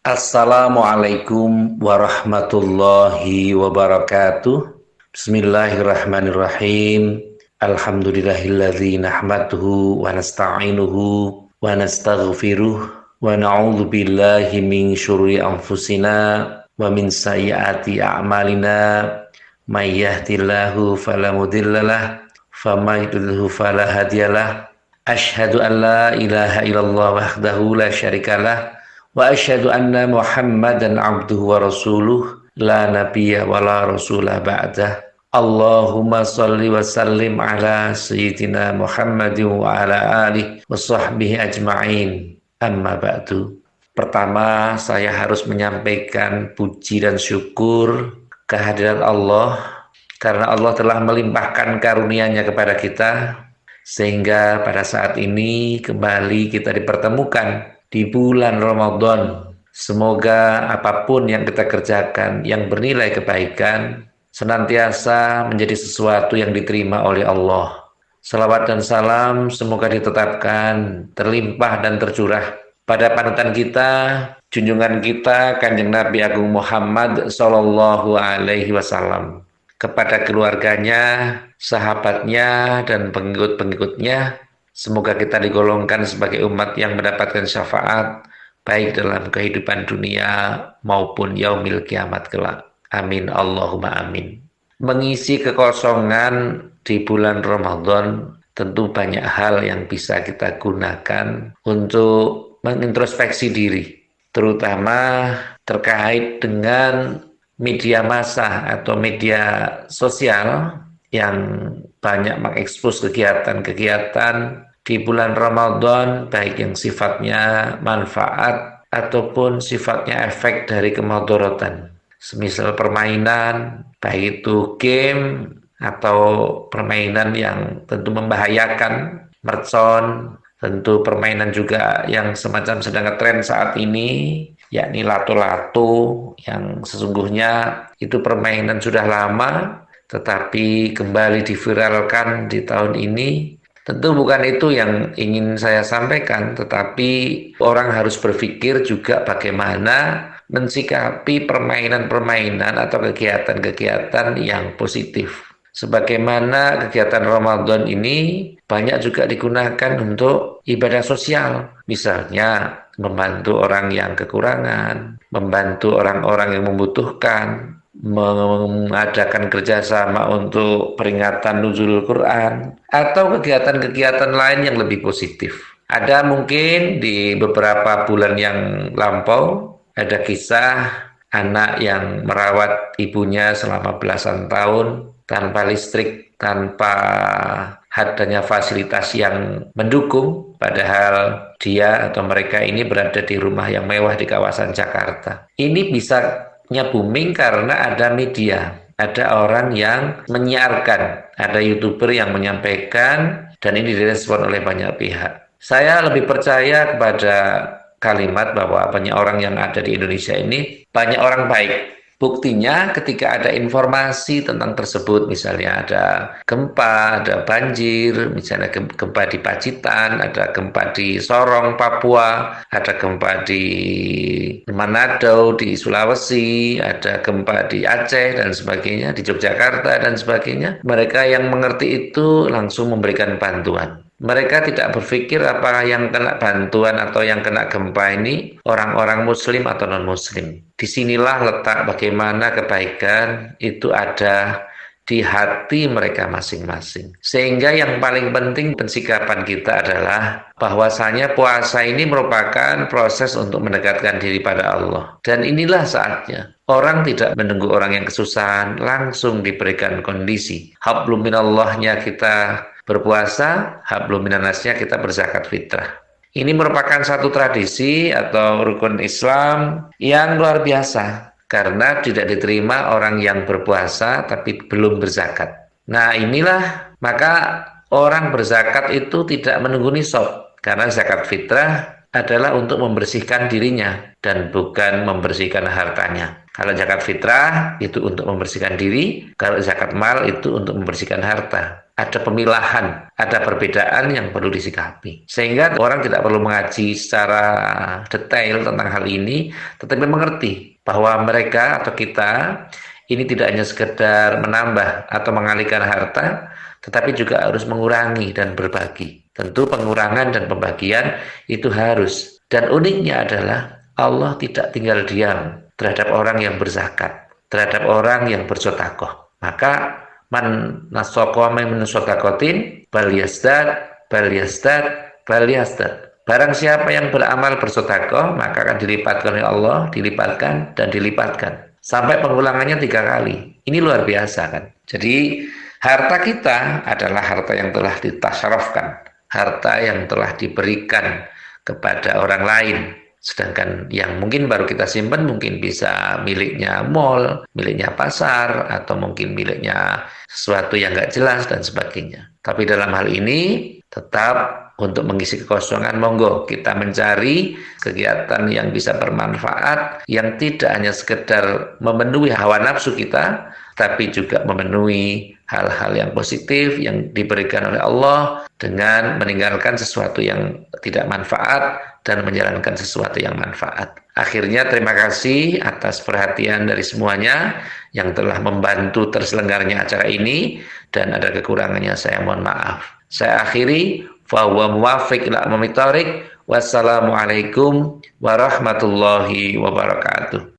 Assalamualaikum warahmatullahi wabarakatuh. Bismillahirrahmanirrahim. Alhamdulillahilladzi nahmaduhu wa nasta'inuhu wa nastaghfiruh wa na'udzu billahi min syururi anfusina wa min sayyiati a'malina. May yahdihillahu fala mudhillalah wa may yudlilhu fala hadiyalah. Asyhadu an la ilaha illallah wahdahu la syarikalah wa asyhadu anna Muhammadan abduhu wa rasuluh la nabiyya wa la rasulah ba'dah. Allahumma salli wa sallim ala sayyidina Muhammadin wa ala alihi wa sahbihi ajma'in. Amma ba'du. Pertama, saya harus menyampaikan puji dan syukur kehadirat Allah karena Allah telah melimpahkan karunia-Nya kepada kita sehingga pada saat ini kembali kita dipertemukan di bulan Ramadan. Semoga apapun yang kita kerjakan yang bernilai kebaikan senantiasa menjadi sesuatu yang diterima oleh Allah. Salawat dan salam semoga ditetapkan, terlimpah dan tercurah pada panutan kita, junjungan kita Kanjeng Nabi Agung Muhammad sallallahu alaihi wasallam, kepada keluarganya, sahabatnya dan pengikut-pengikutnya. Semoga kita digolongkan sebagai umat yang mendapatkan syafaat baik dalam kehidupan dunia maupun yaumil kiamat kelak. Amin Allahumma amin. Mengisi kekosongan di bulan Ramadan tentu banyak hal yang bisa kita gunakan untuk mengintrospeksi diri, terutama terkait dengan media massa atau media sosial yang banyak mengekspos kegiatan-kegiatan di bulan Ramadan, baik yang sifatnya manfaat ataupun sifatnya efek dari kemudaratan. Semisal permainan, baik itu game atau permainan yang tentu membahayakan, mercon, tentu permainan juga yang semacam sedang ngetren saat ini, yakni lato-lato, yang sesungguhnya itu permainan sudah lama, tetapi kembali diviralkan di tahun ini. Tentu bukan itu yang ingin saya sampaikan, tetapi orang harus berpikir juga bagaimana mensikapi permainan-permainan atau kegiatan-kegiatan yang positif. Sebagaimana kegiatan Ramadan ini banyak juga digunakan untuk ibadah sosial, misalnya membantu orang yang kekurangan, membantu orang-orang yang membutuhkan, mengadakan kerjasama untuk peringatan nuzulul Quran, atau kegiatan-kegiatan lain yang lebih positif. Ada mungkin di beberapa bulan yang lampau, ada kisah anak yang merawat ibunya selama belasan tahun tanpa listrik, tanpa adanya fasilitas yang mendukung, padahal dia atau mereka ini berada di rumah yang mewah di kawasan Jakarta. Ini bisa booming karena ada media, ada orang yang menyiarkan, ada YouTuber yang menyampaikan, dan ini direspon oleh banyak pihak. Saya lebih percaya kepada kalimat bahwa banyak orang yang ada di Indonesia ini banyak orang baik. Buktinya ketika ada informasi tentang tersebut, misalnya ada gempa, ada banjir, misalnya gempa di Pacitan, ada gempa di Sorong, Papua, ada gempa di Manado, di Sulawesi, ada gempa di Aceh dan sebagainya, di Yogyakarta dan sebagainya. Mereka yang mengerti itu langsung memberikan bantuan. Mereka tidak berpikir apa yang kena bantuan atau yang kena gempa ini orang-orang muslim atau non-muslim. Disinilah letak bagaimana kebaikan itu ada di hati mereka masing-masing. Sehingga yang paling penting pensikapan kita adalah bahwasanya puasa ini merupakan proses untuk mendekatkan diri pada Allah. Dan inilah saatnya. Orang tidak menunggu orang yang kesusahan, langsung diberikan kondisi. Hablum minallahnya kita berpuasa, hablum minannasnya kita berzakat fitrah. Ini merupakan satu tradisi atau rukun Islam yang luar biasa karena tidak diterima orang yang berpuasa tapi belum berzakat. Nah, inilah maka orang berzakat itu tidak menunggu nisab karena zakat fitrah adalah untuk membersihkan dirinya dan bukan membersihkan hartanya. Kalau zakat fitrah itu untuk membersihkan diri, kalau zakat mal itu untuk membersihkan harta. ada pemilahan, ada perbedaan yang perlu disikapi. Sehingga orang tidak perlu mengaji secara detail tentang hal ini, tetapi mengerti bahwa mereka atau kita ini tidak hanya sekedar menambah atau mengalihkan harta, tetapi juga harus mengurangi dan berbagi. Tentu pengurangan dan pembagian itu harus. Dan uniknya adalah Allah tidak tinggal diam terhadap orang yang berzakat, terhadap orang yang bersedekah. Maka man nasoko min sodakotin bal yasdad. Barang siapa yang beramal bersedekah, maka akan dilipatkan oleh Allah, dilipatkan dan dilipatkan sampai pengulangannya 3 kali. Ini luar biasa kan. Jadi harta kita adalah harta yang telah ditasyarafkan, harta yang telah diberikan kepada orang lain. Sedangkan yang mungkin baru kita simpan mungkin bisa miliknya mall, miliknya pasar, atau mungkin miliknya sesuatu yang nggak jelas dan sebagainya. Tapi dalam hal ini tetap untuk mengisi kekosongan, monggo kita mencari kegiatan yang bisa bermanfaat, yang tidak hanya sekedar memenuhi hawa nafsu kita, tapi juga memenuhi hal-hal yang positif yang diberikan oleh Allah dengan meninggalkan sesuatu yang tidak manfaat dan menjalankan sesuatu yang manfaat. Akhirnya terima kasih atas perhatian dari semuanya yang telah membantu terselenggaranya acara ini, dan ada kekurangannya saya mohon maaf. Saya akhiri, fa huwa muwaffiq ila aqwamit thoriq. Wassalamualaikum warahmatullahi wabarakatuh.